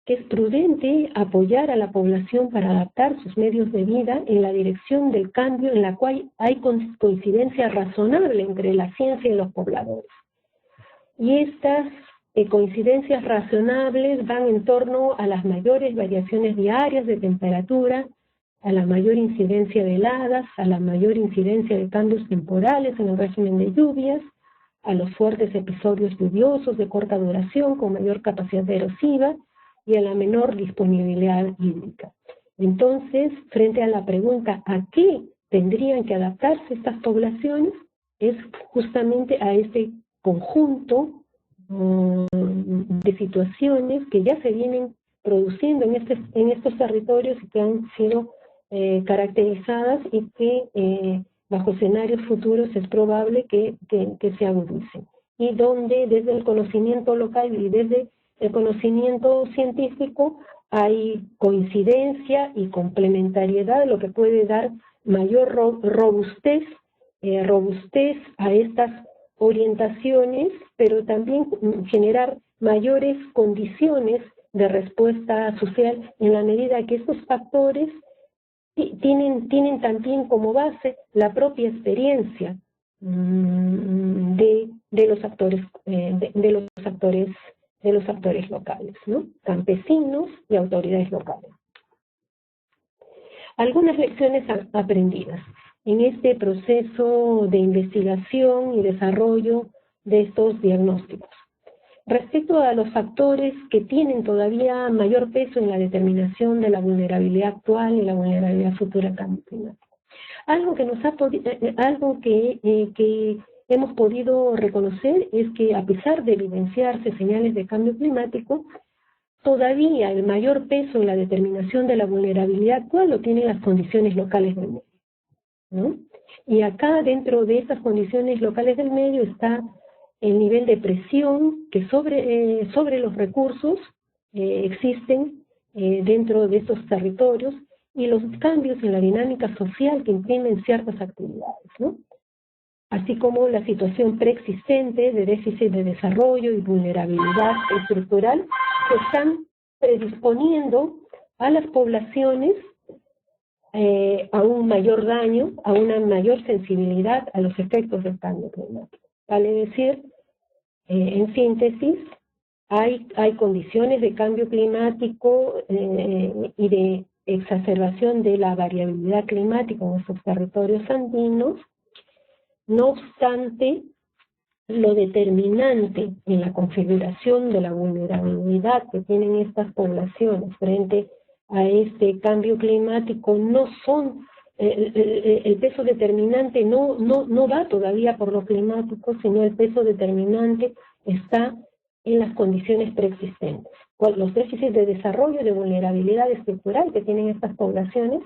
que es prudente apoyar a la población para adaptar sus medios de vida en la dirección del cambio en la cual hay coincidencia razonable entre la ciencia y los pobladores. Y estas coincidencias razonables van en torno a las mayores variaciones diarias de temperatura, a la mayor incidencia de heladas, a la mayor incidencia de cambios temporales en el régimen de lluvias, a los fuertes episodios lluviosos de corta duración con mayor capacidad erosiva y a la menor disponibilidad hídrica. Entonces, frente a la pregunta ¿a qué tendrían que adaptarse estas poblaciones? Es justamente a este conjunto de situaciones que ya se vienen produciendo en estos territorios y que han sido caracterizadas y que bajo escenarios futuros es probable que se agudicen. Y donde desde el conocimiento local y desde el conocimiento científico hay coincidencia y complementariedad, lo que puede dar mayor robustez a estas orientaciones, pero también generar mayores condiciones de respuesta social en la medida que estos factores tienen también como base la propia experiencia de los actores locales, ¿no? Campesinos y autoridades locales. Algunas lecciones aprendidas en este proceso de investigación y desarrollo de estos diagnósticos. Respecto a los factores que tienen todavía mayor peso en la determinación de la vulnerabilidad actual y la vulnerabilidad futura al cambio climático. Algo que hemos podido reconocer es que a pesar de evidenciarse señales de cambio climático, todavía el mayor peso en la determinación de la vulnerabilidad actual lo tienen las condiciones locales del medio, ¿no? Y acá dentro de estas condiciones locales del medio está el nivel de presión que sobre los recursos existen dentro de estos territorios y los cambios en la dinámica social que imprimen ciertas actividades, ¿no? Así como la situación preexistente de déficit de desarrollo y vulnerabilidad estructural que están predisponiendo a las poblaciones a un mayor daño, a una mayor sensibilidad a los efectos del cambio climático. Vale decir, en síntesis, hay condiciones de cambio climático y de exacerbación de la variabilidad climática en estos territorios andinos. No obstante, lo determinante en la configuración de la vulnerabilidad que tienen estas poblaciones frente a este cambio climático no son, el peso determinante no va todavía por lo climático, sino el peso determinante está en las condiciones preexistentes. Los déficits de desarrollo y de vulnerabilidad estructural que tienen estas poblaciones,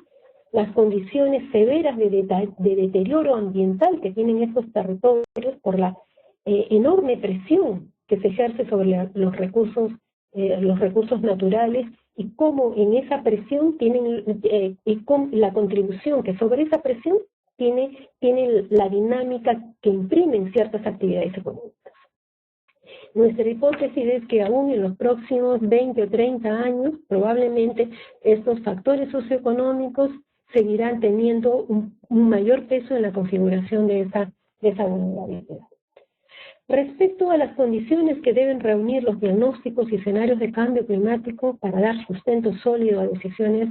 las condiciones severas de deterioro ambiental que tienen estos territorios por la enorme presión que se ejerce sobre los recursos naturales y cómo en esa presión tienen y con la contribución que sobre esa presión tiene la dinámica que imprimen ciertas actividades económicas. Nuestra hipótesis es que aún en los próximos 20 o 30 años probablemente estos factores socioeconómicos seguirán teniendo un mayor peso en la configuración de esa vulnerabilidad. Respecto a las condiciones que deben reunir los diagnósticos y escenarios de cambio climático para dar sustento sólido a decisiones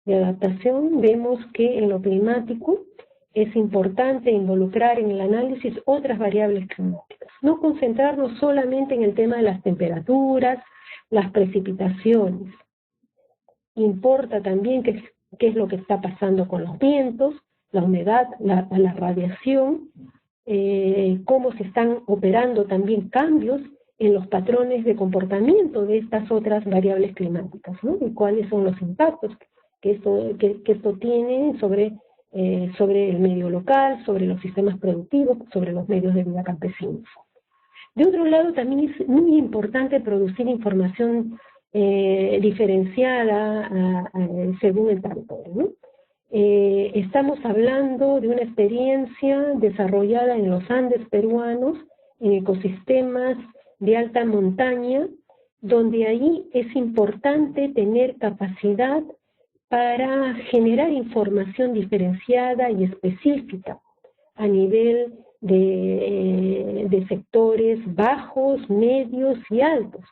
de adaptación, vemos que en lo climático es importante involucrar en el análisis otras variables climáticas, no concentrarnos solamente en el tema de las temperaturas, las precipitaciones. Importa también qué es lo que está pasando con los vientos, la humedad, la radiación, cómo se están operando también cambios en los patrones de comportamiento de estas otras variables climáticas, ¿no? Y cuáles son los impactos que esto tiene sobre el medio local, sobre los sistemas productivos, sobre los medios de vida campesinos. De otro lado, también es muy importante producir información diferenciada según el territorio, ¿no? Estamos hablando de una experiencia desarrollada en los Andes peruanos, en ecosistemas de alta montaña, donde ahí es importante tener capacidad para generar información diferenciada y específica a nivel de sectores bajos, medios y altos,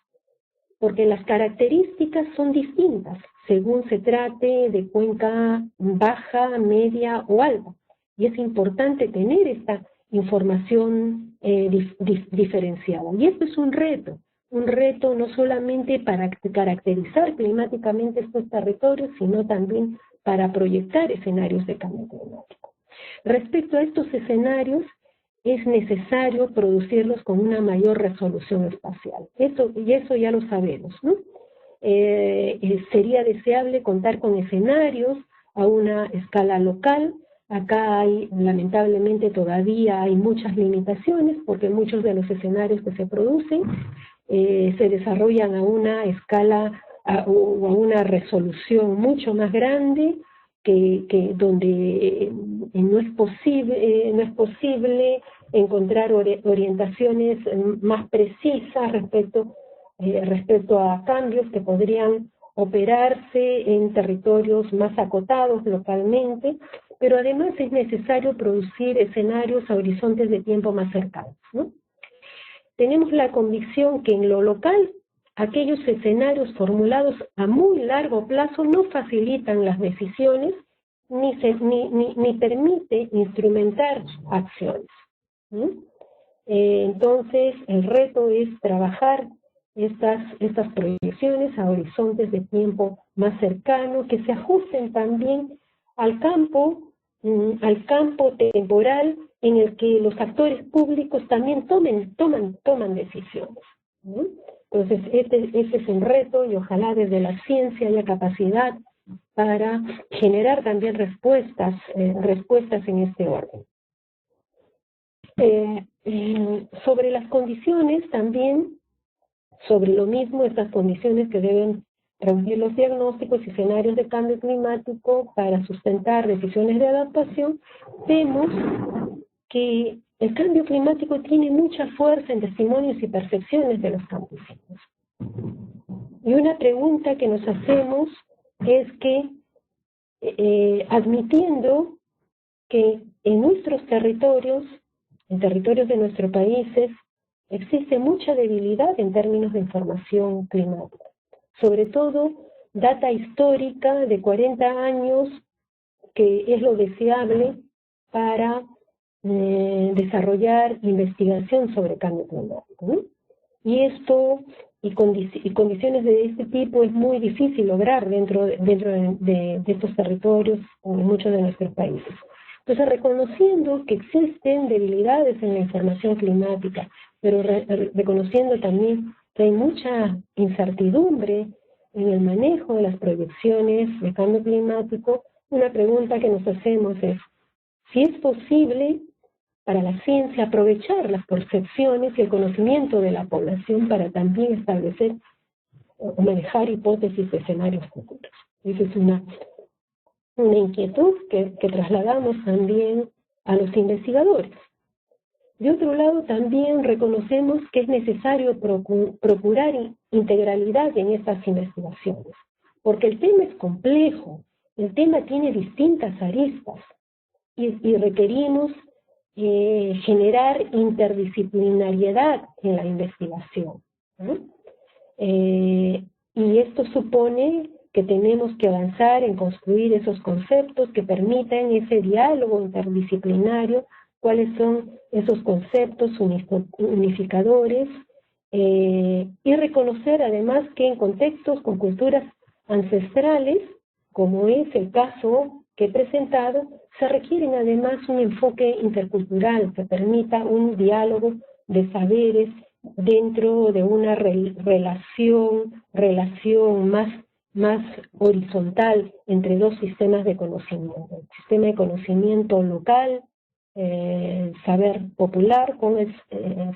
porque las características son distintas según se trate de cuenca baja, media o alta. Y es importante tener esta información diferenciada. Y esto es un reto no solamente para caracterizar climáticamente estos territorios, sino también para proyectar escenarios de cambio climático. Respecto a estos escenarios, es necesario producirlos con una mayor resolución espacial. Eso ya lo sabemos, ¿no? Sería deseable contar con escenarios a una escala local. Acá lamentablemente todavía hay muchas limitaciones porque muchos de los escenarios que se producen se desarrollan a una escala o a una resolución mucho más grande donde no es posible encontrar orientaciones más precisas respecto a cambios que podrían operarse en territorios más acotados localmente, pero además es necesario producir escenarios a horizontes de tiempo más cercanos, ¿no? Tenemos la convicción que en lo local, aquellos escenarios formulados a muy largo plazo no facilitan las decisiones ni permite instrumentar acciones, ¿no? Entonces, el reto es trabajar estas proyecciones a horizontes de tiempo más cercanos, que se ajusten también al campo temporal en el que los actores públicos también toman decisiones, ¿no? Entonces, este es un reto y ojalá desde la ciencia haya capacidad para generar también respuestas en este orden. Sobre las condiciones también, sobre lo mismo, estas condiciones que deben reunir los diagnósticos y escenarios de cambio climático para sustentar decisiones de adaptación, vemos que el cambio climático tiene mucha fuerza en testimonios y percepciones de los campesinos. Y una pregunta que nos hacemos es que, admitiendo que en nuestros territorios, en territorios de nuestros países, existe mucha debilidad en términos de información climática. Sobre todo, data histórica de 40 años, que es lo deseable para desarrollar investigación sobre cambio climático, ¿no? Y esto y condiciones de este tipo es muy difícil lograr dentro de estos territorios en muchos de nuestros países. Entonces, reconociendo que existen debilidades en la información climática, pero reconociendo también que hay mucha incertidumbre en el manejo de las proyecciones de cambio climático, una pregunta que nos hacemos es si es posible para la ciencia aprovechar las percepciones y el conocimiento de la población para también establecer o manejar hipótesis de escenarios futuros. Esa es una inquietud que trasladamos también a los investigadores. De otro lado, también reconocemos que es necesario procurar integralidad en estas investigaciones, porque el tema es complejo, el tema tiene distintas aristas y requerimos generar interdisciplinariedad en la investigación, ¿no? Y esto supone que tenemos que avanzar en construir esos conceptos que permitan ese diálogo interdisciplinario, cuáles son esos conceptos unificadores, y reconocer además que en contextos con culturas ancestrales, como es el caso que he presentado, se requieren además un enfoque intercultural que permita un diálogo de saberes dentro de una relación más horizontal entre dos sistemas de conocimiento. El sistema de conocimiento local, saber popular, con el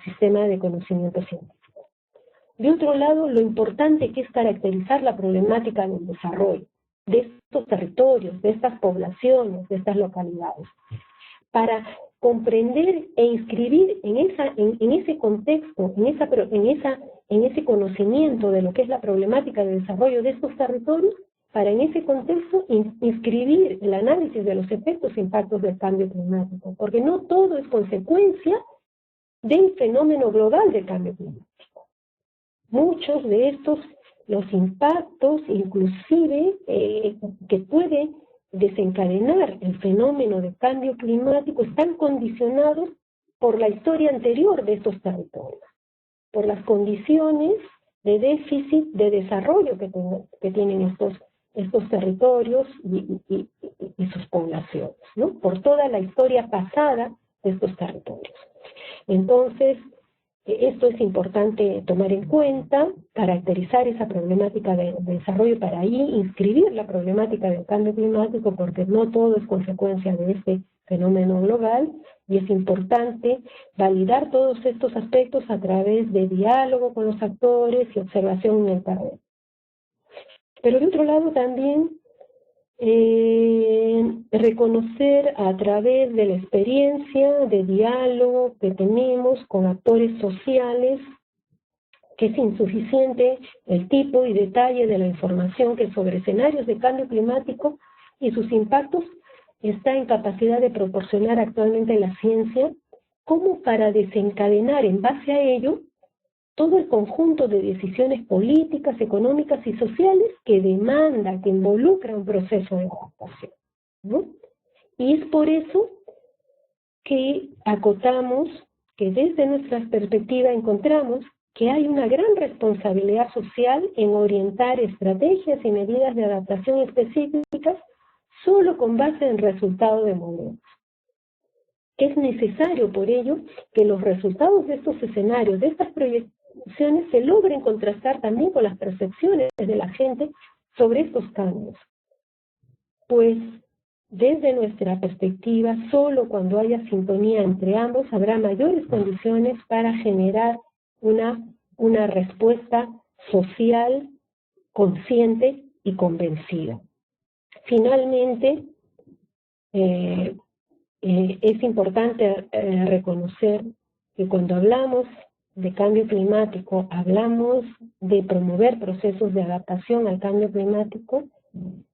sistema de conocimiento científico. De otro lado, lo importante que es caracterizar la problemática del desarrollo de estos territorios, de estas poblaciones, de estas localidades, para comprender e inscribir en ese contexto, en ese conocimiento de lo que es la problemática de desarrollo de estos territorios, para en ese contexto inscribir el análisis de los efectos e impactos del cambio climático, porque no todo es consecuencia del fenómeno global del cambio climático. Muchos de estos, los impactos inclusive que puede desencadenar el fenómeno de cambio climático están condicionados por la historia anterior de estos territorios, por las condiciones de déficit de desarrollo que tienen estos territorios y sus poblaciones, ¿no? Por toda la historia pasada de estos territorios. Entonces, esto es importante tomar en cuenta, caracterizar esa problemática de desarrollo para ahí inscribir la problemática del cambio climático, porque no todo es consecuencia de este fenómeno global, y es importante validar todos estos aspectos a través de diálogo con los actores y observación en el terreno. Pero de otro lado también reconocer a través de la experiencia de diálogo que tenemos con actores sociales que es insuficiente el tipo y detalle de la información que sobre escenarios de cambio climático y sus impactos está en capacidad de proporcionar actualmente la ciencia, como para desencadenar en base a ello todo el conjunto de decisiones políticas, económicas y sociales que demanda, que involucra un proceso de adaptación, ¿no? Y es por eso que acotamos, que desde nuestra perspectiva encontramos que hay una gran responsabilidad social en orientar estrategias y medidas de adaptación específicas solo con base en resultados de modelos. Es necesario, por ello, que los resultados de estos escenarios, de estas proyecciones, se logren contrastar también con las percepciones de la gente sobre estos cambios. Pues, desde nuestra perspectiva, solo cuando haya sintonía entre ambos habrá mayores condiciones para generar una respuesta social, consciente y convencida. Finalmente, es importante reconocer que cuando hablamos de cambio climático, hablamos de promover procesos de adaptación al cambio climático.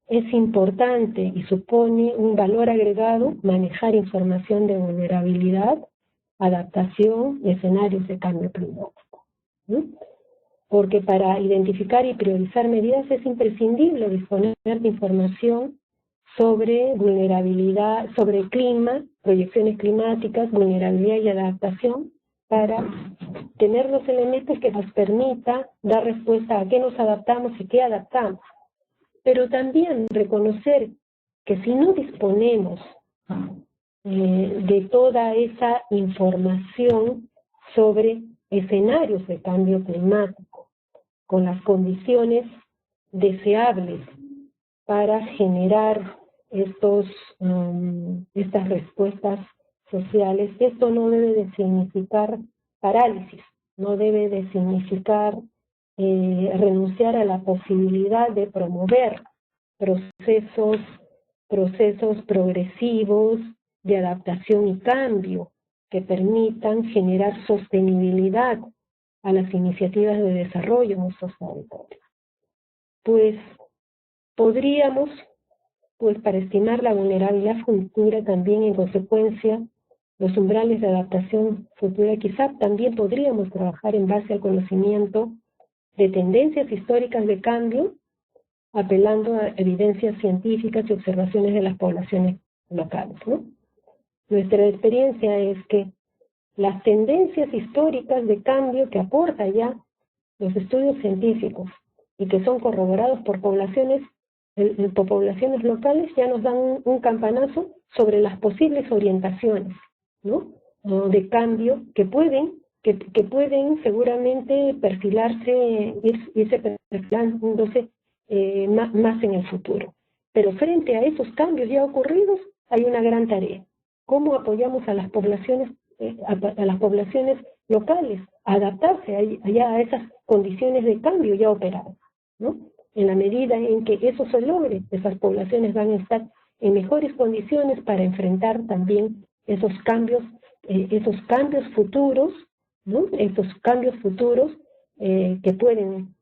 Es importante y supone un valor agregado manejar información de vulnerabilidad, adaptación y escenarios de cambio climático, ¿no? Porque para identificar y priorizar medidas es imprescindible disponer de información sobre vulnerabilidad, sobre clima, proyecciones climáticas, vulnerabilidad y adaptación, para tener los elementos que nos permita dar respuesta a qué nos adaptamos y qué adaptamos. Pero también reconocer que si no disponemos de toda esa información sobre escenarios de cambio climático, con las condiciones deseables para generar estas respuestas sociales, esto no debe de significar parálisis, no debe de significar renunciar a la posibilidad de promover procesos progresivos de adaptación y cambio que permitan generar sostenibilidad a las iniciativas de desarrollo en nuestros territorios. Pues podríamos, para estimar la vulnerabilidad futura también en consecuencia, los umbrales de adaptación futura, quizá también podríamos trabajar en base al conocimiento de tendencias históricas de cambio, apelando a evidencias científicas y observaciones de las poblaciones locales, ¿no? Nuestra experiencia es que las tendencias históricas de cambio que aportan ya los estudios científicos y que son corroborados por poblaciones locales ya nos dan un campanazo sobre las posibles orientaciones, ¿no? De cambio que pueden seguramente perfilarse, irse perfilándose más en el futuro. Pero frente a esos cambios ya ocurridos hay una gran tarea. ¿Cómo apoyamos a las poblaciones locales a adaptarse a esas condiciones de cambio ya operadas, ¿no? En la medida en que eso se logre, esas poblaciones van a estar en mejores condiciones para enfrentar también esos cambios futuros, ¿no? Esos cambios futuros que pueden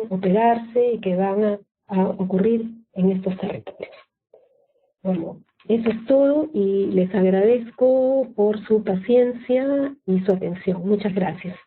operarse y que van a ocurrir en estos territorios. Bueno, eso es todo y les agradezco por su paciencia y su atención. Muchas gracias.